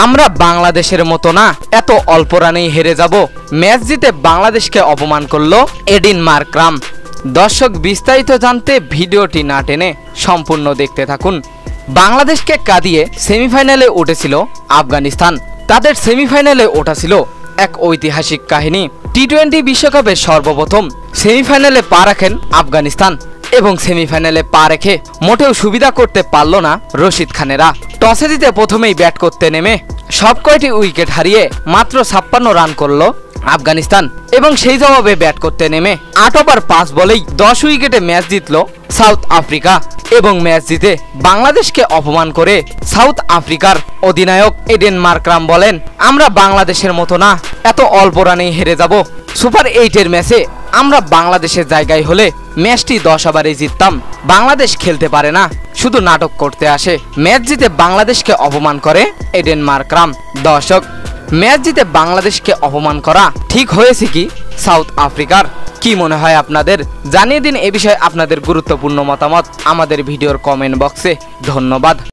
আমরা বাংলাদেশের মতো না, এত অল্প রানেই হেরে যাব। ম্যাচ জিতে বাংলাদেশকে অপমান করলো এডিন মার্করাম। দর্শক, বিস্তারিত জানতে ভিডিওটি না টেনে সম্পূর্ণ দেখতে থাকুন। বাংলাদেশকে কাঁদিয়ে সেমিফাইনালে উঠেছিল আফগানিস্তান। তাদের সেমিফাইনালে ওঠা ছিল এক ঐতিহাসিক কাহিনী। টি-20 বিশ্বকাপে সর্বপ্রথম সেমিফাইনালে পা রাখেন আফগানিস্তান এবং সেমিফাইনালে পা রেখে মোটেও সুবিধা করতে পারল না রশিদ খানেরা। টসে জিতে প্রথমেই ব্যাট করতে নেমে সব কয়টি উইকেট হারিয়ে মাত্র 56 রান করল আফগানিস্তান এবং সেই জবাবে ব্যাট করতে নেমে 8 ওভার 5 বলেই 10 উইকেটে ম্যাচ জিতল সাউথ আফ্রিকা এবং ম্যাচ জিতে বাংলাদেশকে অপমান করে সাউথ আফ্রিকার অধিনায়ক এডেন মার্করাম বলেন, আমরা বাংলাদেশের মতো না, এত অল্প রানেই হেরে যাব। সুপার 8-এর ম্যাচে আমরা বাংলাদেশের জায়গায় হলে ম্যাচটি 10 ওভারে জিততাম। বাংলাদেশ খেলতে পারে না, শুধু নাটক করতে আসে। ম্যাচ জিতে বাংলাদেশকে অপমান করে এডেন মার্করাম। দর্শক, ম্যাচ জিতে বাংলাদেশকে অপমান করা ঠিক হয়েছে কি সাউথ আফ্রিকার? কি মনে হয় আপনাদের? জানিয়ে দিন এ বিষয়ে আপনাদের গুরুত্বপূর্ণ মতামত আমাদের ভিডিওর কমেন্ট বক্সে। ধন্যবাদ।